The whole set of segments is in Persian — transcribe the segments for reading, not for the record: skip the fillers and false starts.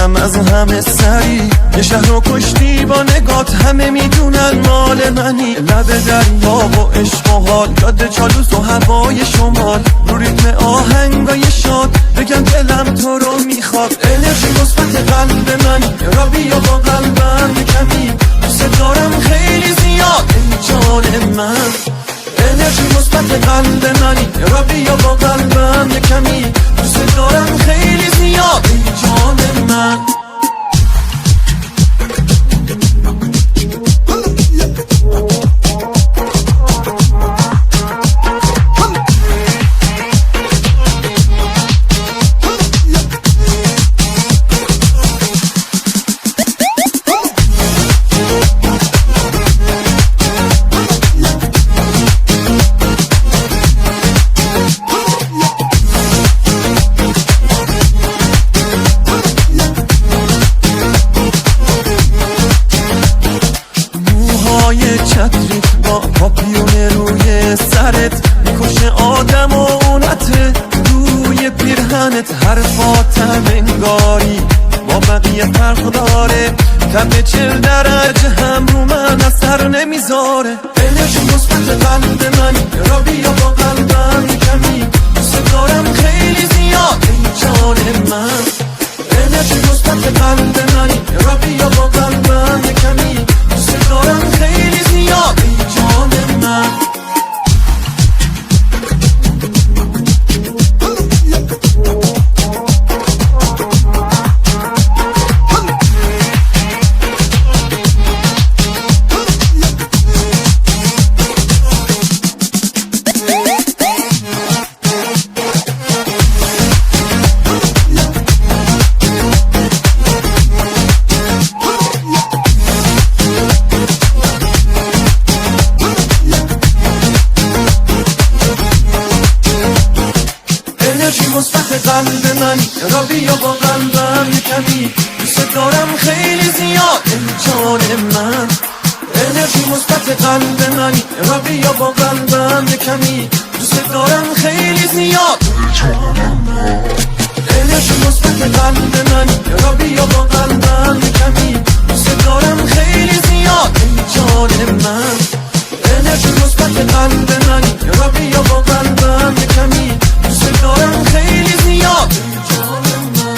میدونم از همه سری یه شهر رو کشتی با نگات، همه میدونن مال منی. لب دریا و عشق و حال، یاد چالوس و هوای شمال، رو ریتم آهنگای شاد بگم دلم تو رو میخواد. انرژی مثبت قلب منی، را بیا با قلبم کمی، دوست دارم خیلی زیاد ای جان من. انرژی مثبت قلب منی، را بیا با قلبم کمی، دوست دارم خیلی زیاد ای جان من. چتریت با پاپیون روی سرت میکشه آدم و اونته روی پیرهنت، حرفاتم انگاری با بقیه فرق داره، تب 40 درجه هم رو من اثر نمیذاره. انرژی مثبت قلب من، را بیا با قلبم کمی، دوست دارم خیلی زیاد ای جان من. انرژی مثبت قلب من، را بیا با قلبم کمی، دوست دارم خیلی زیاد ای جان من. مثبت قلب من، را بیا با قلبم کمی، دوست دارم خیلی زیاد ای جان من. انرژی مثبت قلب من، را بیا با قلبم کمی، دوست دارم خیلی زیاد ای جان من. انرژی مثبت قلب من، را بیا با قلبم کمی، دوست دارم خیلی زیاد ای جان من. انرژی مثبت قلب من، را بیا با قلبم کمی، دوست دارم خیلی زیاد ای جان من.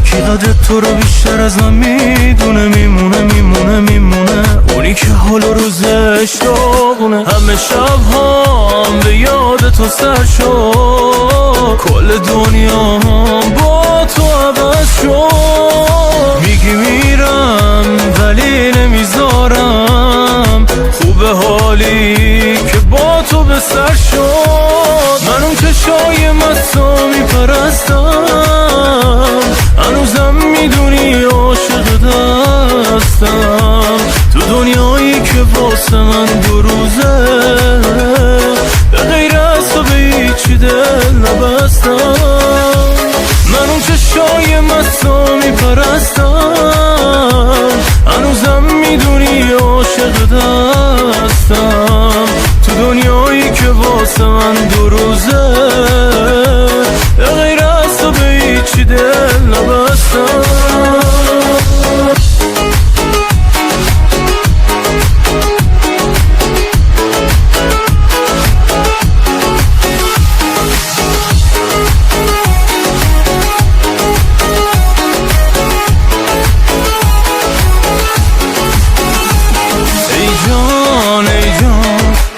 کی قدر تو رو بیشتر از من میدونه، میمونه اونی که حال و روزش داغونه. همه شب هم به یاد تو سر شد، کل دنیا هم با تو عوض شد. میگی میرم ولی نمیذارم، خوبه حالی که با تو به سر شد. من اون چشای مستا میپرستم، هنوزم میدونی عاشق دستم، تو دنیایی که واسه من 2 روزه، به غیر از تو به هیچی دل نبستم. من اون چشای مستا میپرستم، هنوزم میدونی عاشق دستم، تو دنیایی که واسه من 2 روزه، به غیر از تو به هیچی دل نبستم.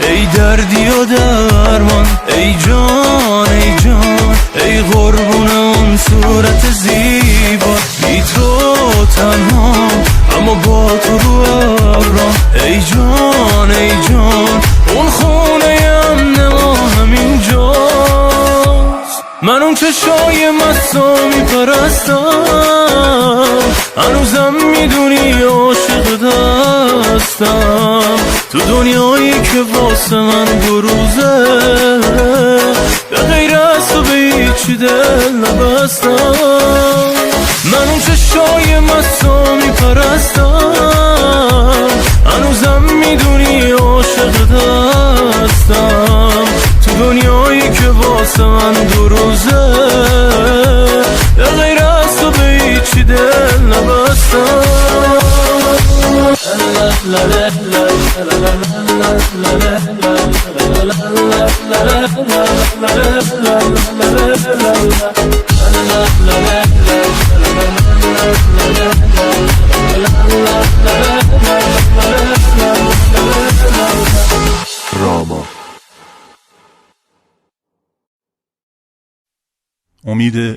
ای دردی و درمان، ای جان ای قربون اون صورت زیبا، بی تو تنها اما با تو رو ابرام. ای جان اون خونه امن ما همینجاست، من اون چشای مستو میپرستم، هنوزم میدونی عاشق دستم، تو دنیایی که واسه من دو روزه، به غیر از تو به هیچی دل نبستم. من اون چشای مستو میپرستم، هنوزم میدونی عاشق دستم، تو دنیایی که واسه من دو روزه، به غیر از تو به هیچی دل نبستم.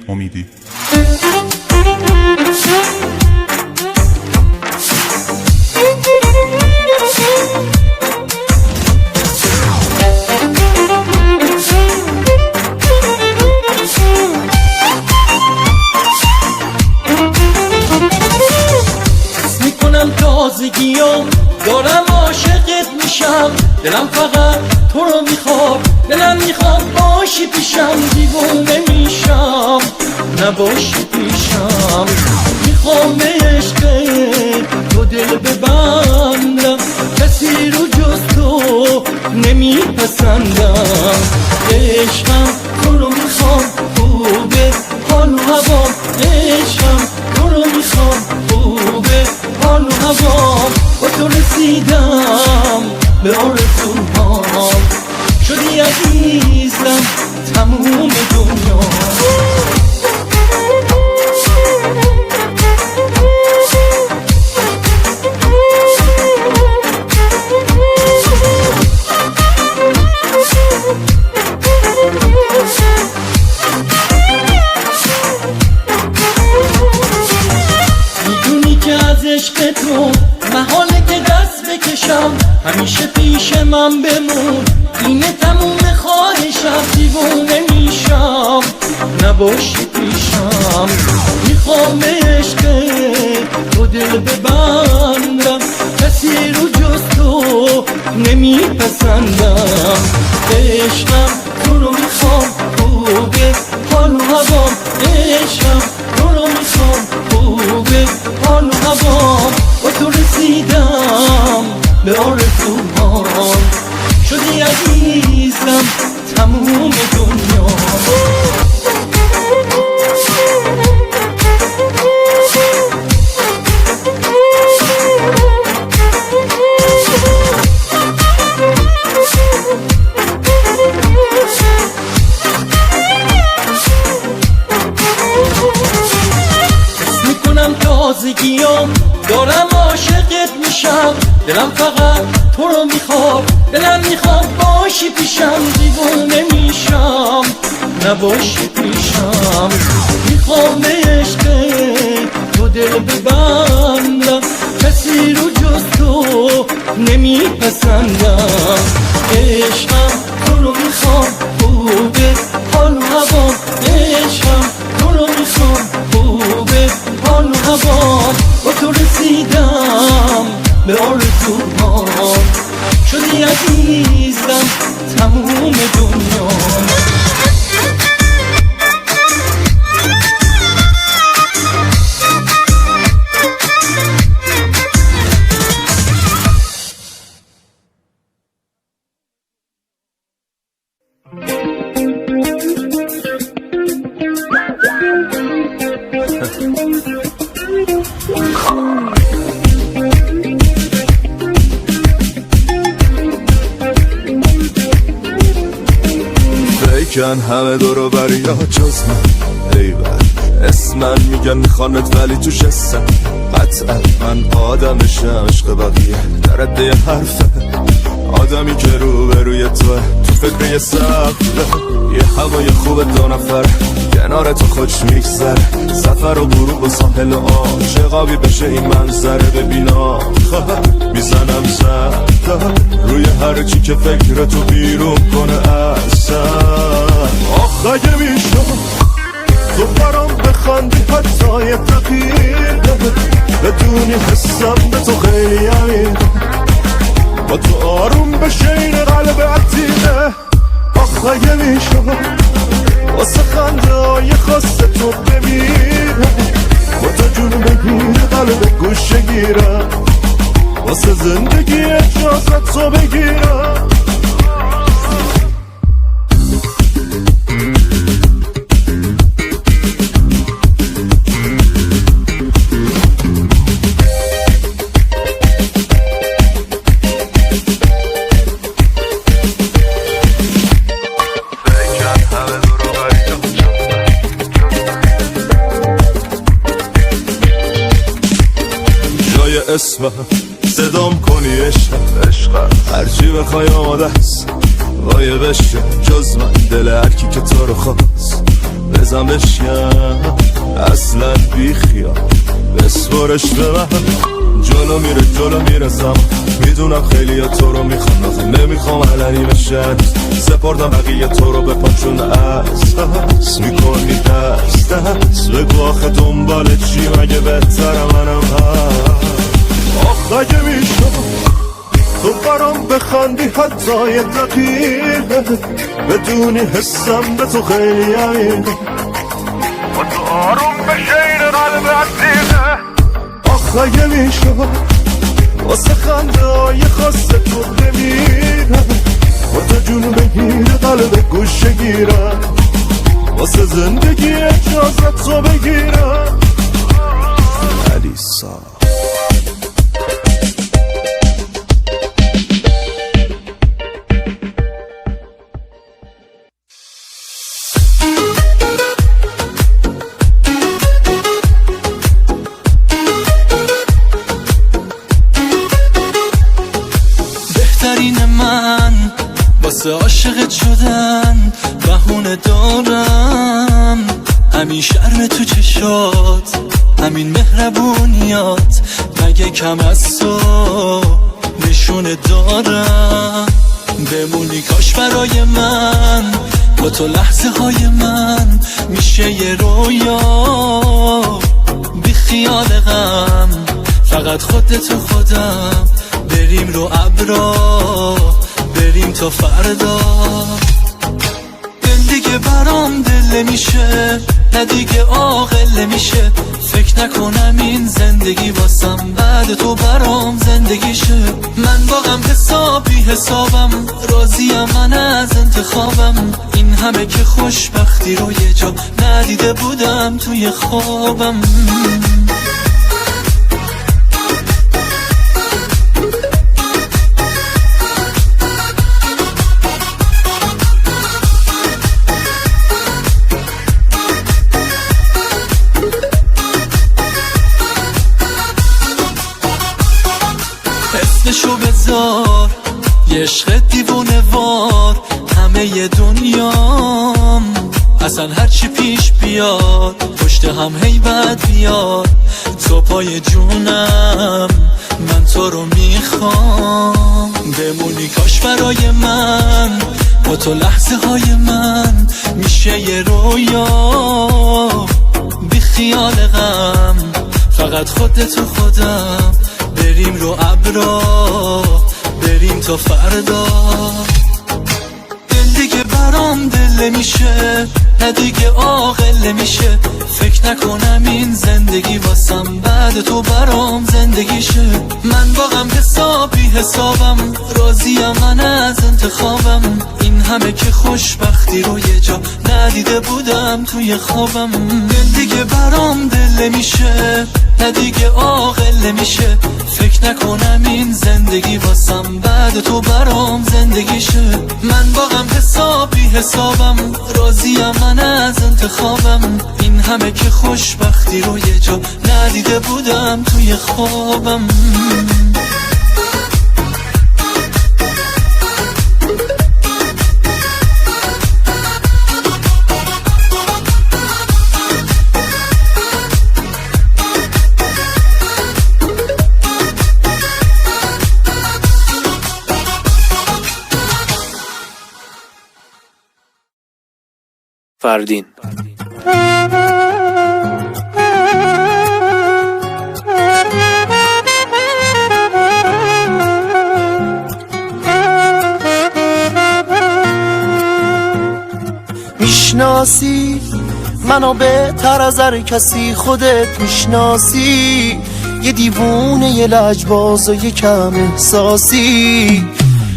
امیدی میکنم تازگیام دارم عاشقت میشم، دلم فقط تو رو میخواد، دلم میخواد باشی پیشم، دیوونه میشم نباشی پیشم. میخوام به عشق تو دل ببندم، کسی رو جز تو نمیپسندم. عشقم تو رو میخوام، خوبه حال و هوام، عشقم تو رو میخوام، خوبه حال و هوام. با تو رسیدم به آرزوهام، شدی عزیزم تموم دنیا. میدونی که از عشق تو محاله که دست بکشم، همیشه پیش من بمون، اینه تموم خواهشم، دیوونه میشم نباشی پیشم. میخوام به عشق تو دل ببندم، کسی رو جز تو نمیپسندم. عشقم تو رو میخوام، خوبه حال و هوام، عشقم تو رو میخوام، خوبه حال و هوام. با تو رسیدم به آرزوهام، شدی عزیزم تموم دنیا. میکنم تازگیام دارم عاشقت میشم، دلم فقط تو رو میخواد، دلم میخواد باشی پیشم، دیوونه میشم نباشی پیشم. میخوام به عشق تو دل ببندم، کسی رو جز تو نمیپسندم. عشقم تو رو میخوام، خوبه حال و هوام، عشقم تو رو میخوام، خوبه حال و هوام. با تو رسیدم به آرزوهام، شدی عزیزم تموم دنیا. فکرن همه دورو بریا جز من، ایول اسمم میگن میخوانت ولی توش هستم. قطعا من آدمشم، عشق بقیه در رده حرفه، آدمی که رو به روی توه، تو فکر یه سفره، یه هوای خوب دو نفر کنار تو خوش میگذره، سفر و غروب و ساحل و عاشقابی بشه این منظره. ببینا میزنم زد روی هر چی که فکر تو بیرون کنه اصلا. اگه میشد تو برام بخندی حتی یه دقیقه بدونی حسم به تو خیلی عمیقه با تو آروم بشه این قلب عتیقه آخ اگه میشد واسه خنده های خاص تو بمیره با تو جون بگیر قلب گوشه گیرم واسه زندگی اجازت تو بگیرم اسمم صدام کنی عشقم هرچی بخوای آماده است وایه بشه جز من دل هرکی که تو رو خواست بزن بشیم اصلا بی خیال بسپرش به من جلو میره زمان میدونم خیلی ها تو رو میخوان آخه نمیخوام علنی بشن سپردم بقیه تو رو به پاچون از میکنی دست بگو آخه دنبال چی مگه بهتر منم هست آخ اگه میشد تو برام بخندی حتی یه دقیقه بدونی حسم به تو خیلی عمیقه با تو آروم بشه این قلب عتیقه آخ اگه میشد واسه خنده های خاص تو بمیرم با تو جون بگیر قلب گوشه گیرم واسه زندگی اجازت تو بگیرم علیسا عاشقت شدن بهونه دارم همین شرم تو چشات همین مهربونیات مگه کم از تو نشونه دارم بمونی کاش برای من با تو لحظه های من میشه یه رویا بی خیال غم فقط خودت و خودم بریم رو ابرا بریم تا فردا دل دیگه برام دل میشه نه دیگه عاقل میشه فکر نکنم این زندگی واسم بعد تو برام زندگی شه من واقعا حسابم راضیم من از انتخابم این همه که خوشبختی رو یه جا ندیده بودم توی خوابم اسمشو بذار یه عشق دیوونه وار همه ی دنیام اصلا هرچی پیش بیاد پشت هم هیبت بیاد تو پای جونم من تو رو میخوام بمونی کاش برای من با تو لحظه های من میشه یه رویا بی خیال غم فقط خودت و خودم بریم رو ابرا بریم تا فردا دل دیگه برام دل میشه نه دیگه عاقل میشه فکر نکنم این زندگی واسم بعد تو برام زندگی شه من واقعا حسابم راضیم من از انتخابم این همه که خوشبختی رو یه جا ندیده بودم توی خوابم دل دیگه برام دل میشه نه دیگه عاقل میشه فکر نکنم این زندگی واسم بعد تو برام زندگی شه من واقعا حسابم راضیم من از انتخابم این همه که خوشبختی رو یه جا ندیده بودم توی خوابم فردین. میشناسی منو بهتر از هر کسی، خودت میشناسی یه دیوونه، یه لجباز و یه کم احساسی،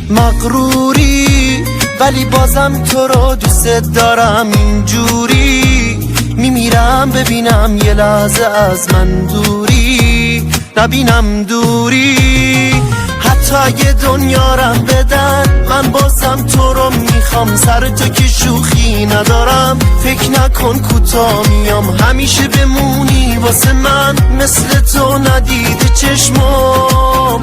مغروری ولی بازم تو رو دوست دارم، اینجوری میمیرم ببینم یه لحظه از من دوری، نبینم دوری. حتی یه دنیارم بدن من بازم تو رو میخوام، سر تو که شوخی ندارم، فکر نکن کوتاه میام، همیشه بمونی واسه من مثل تو ندیده چشمام.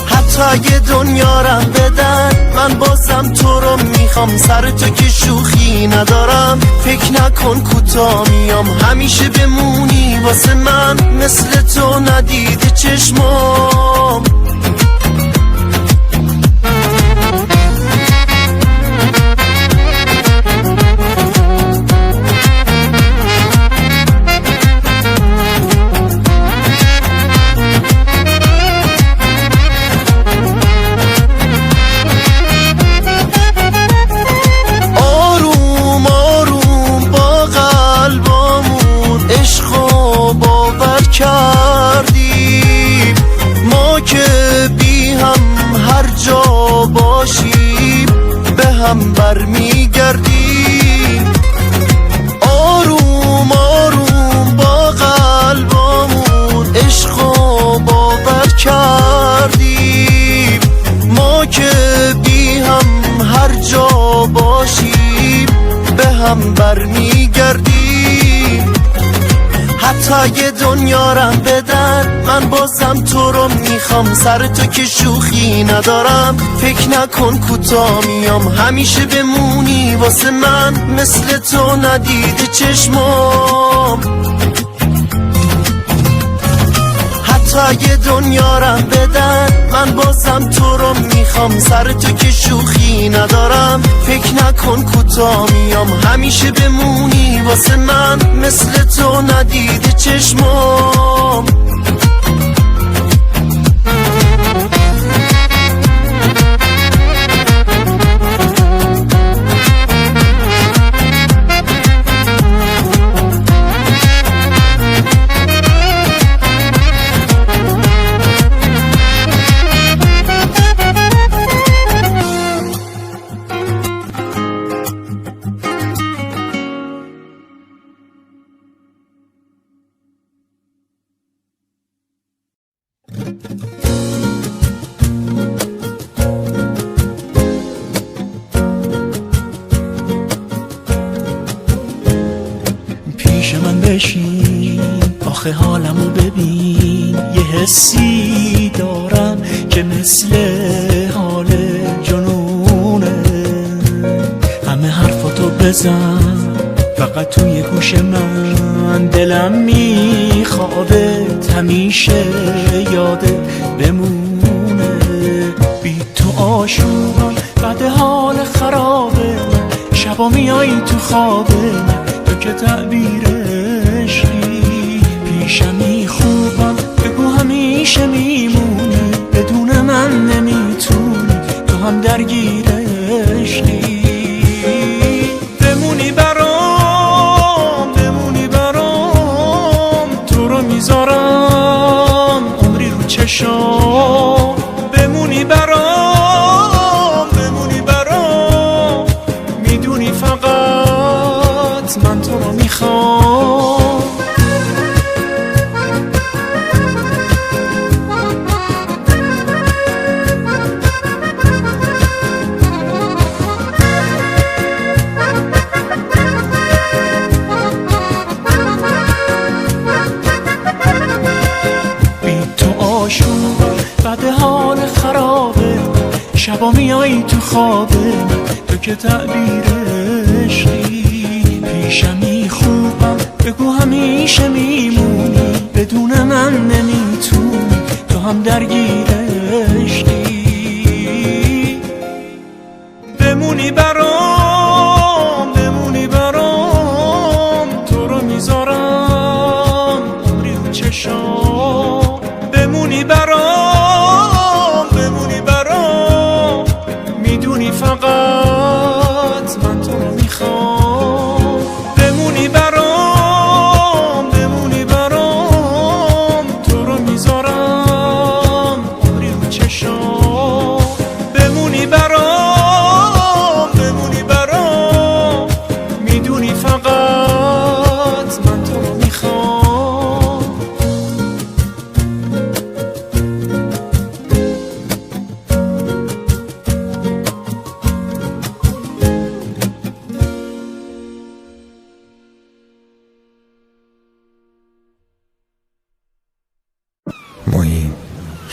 حتی یه دنیارم بدن من بازم تو رو میخوام، سر تو که شوخی ندارم، فکر نکن کوتاه میام، همیشه بمونی واسه من مثل تو ندیده چشمام. کردیم ما که بی هم هر جا باشیم به هم برمیگردیم، آروم آروم با قلبامون عشق و باور کردیم، ما که بی هم هر جا باشیم به هم برمیگردیم. حتی یه دنیارم بدن من بازم تو رو میخوام، سر تو که شوخی ندارم، فکر نکن کوتاه میام، همیشه بمونی واسه من مثل تو ندیده چشمام. حتی یه دنیارم بدن من بازم تو رو میخوام، سر تو که شوخی ندارم، فکر نکن کوتاه میام، همیشه بمونی واسه من مثل تو ندیده چشمام. پیش من بشین آخه حالمو ببین، یه حسی دارم که مثل حال جنونه، همه حرفاتو بزن فقط توی گوش من، دلم میخوابه همیشه یادت بمونه، بی تو آشوبم بعد حال خرابه، شبا میایی تو خوابه تو که تعبیر عشقی، پیشمی خوبم بگو همیشه میمونی، بدون من نمیتونی تو هم درگیر عشقی، بمونی برام بمونی برام، تو رو میذارم عمری رو چشام، بمونی برام بمونی برام، میدونی فقط من تو رو میخوام. بی تو آشوب بعد حال خرابه، شبا میایی تو خوابه تو که تعبیر عشقی، پیشمی خوبم بگو همیشه میمونی، بدون من نمیتونی تو هم درگیر عشقی، بمونی برام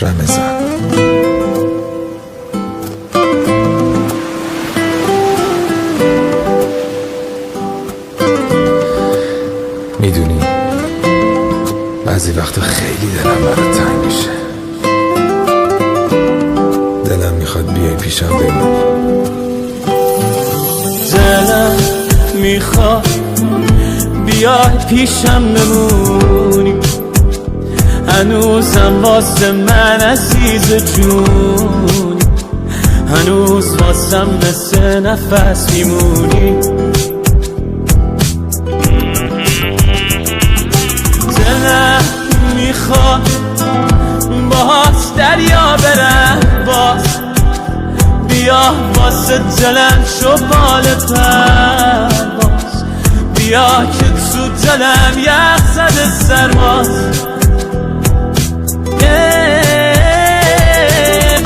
رمضان. میدونی بعضی وقتا خیلی دلم برات تنگ میشه، دلم میخواد بیای پیشم بمونی. دلم میخواد بیای پیشم بمونی، هنوزم واسه من عزیز جونی، هنوز واسم مثل نفس میمونی. دلم میخواد باز دریا برم، باز بیا واسه دلم شو بال پرواز، بیا که تو دلم یخ زده سرباز.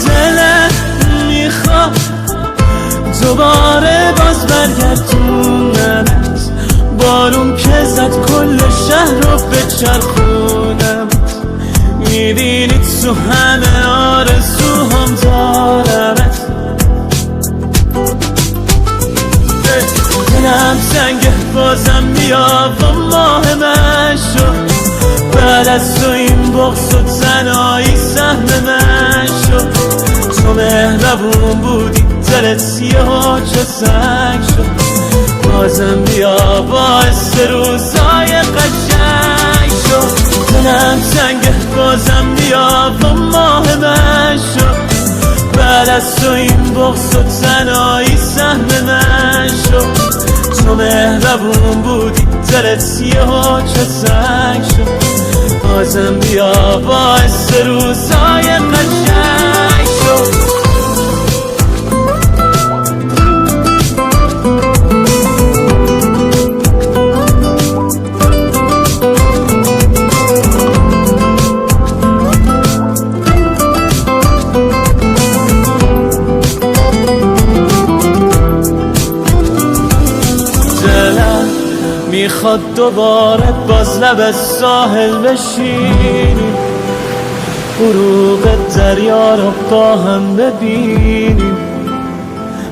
دلم میخواد دوباره باز برگردونمت، بارون که زد کل شهر رو بچرخونمت، میبینی تو همه آرزوهام دارمت. دلم سنگه بازم بیا و ماه من شو، بعد از تو این بغض و تنهایی سهم من شو. تو مهربون بودی دلت سیاه چه سنگ شد، بازم بیا باعث روزای قشنگ شو. دلم سنگه بازم بیا و ماه من شو، بعد از تو این بغض و تنهایی سهم من شو. تو مهربون بودی دلت سیاه چه سنگ شد، بازم بیا باعث روزای قشنگ شد. میخواد دوباره باز لب ساحل بشینیم، غروب دریا رو با هم ببینیم،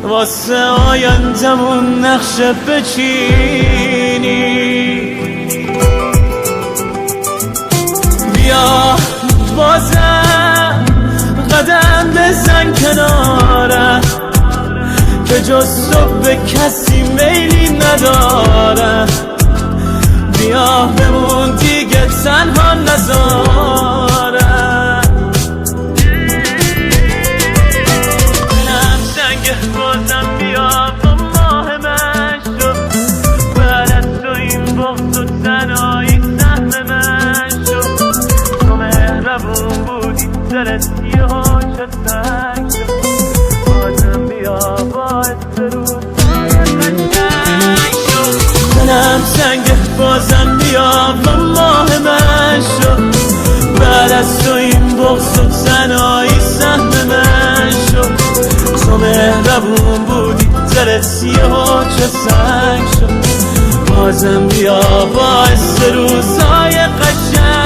واسه آیندمون نقشه بچینیم. بیا بازم قدم بزن کنارم، که جز تو به کسی میلی ندارم. بیا بمون دیگه تنها نذارم. دلم سنگه بازم بیا با ماه من شو، بعد از تو این بغض و تنهایی سهم من شو. تو مهربون بودی دلت سیاه چه سنگ شد، بازم بیا باعث روزای قشنگ شد. دلم سنگه بازم بیا و ماه من شو، بعد از تو این بغض و تنهایی سهم من شو. تو مهربون بودی دلت سیاه چه سنگ شد، بازم بیا باعث روزای قشنگ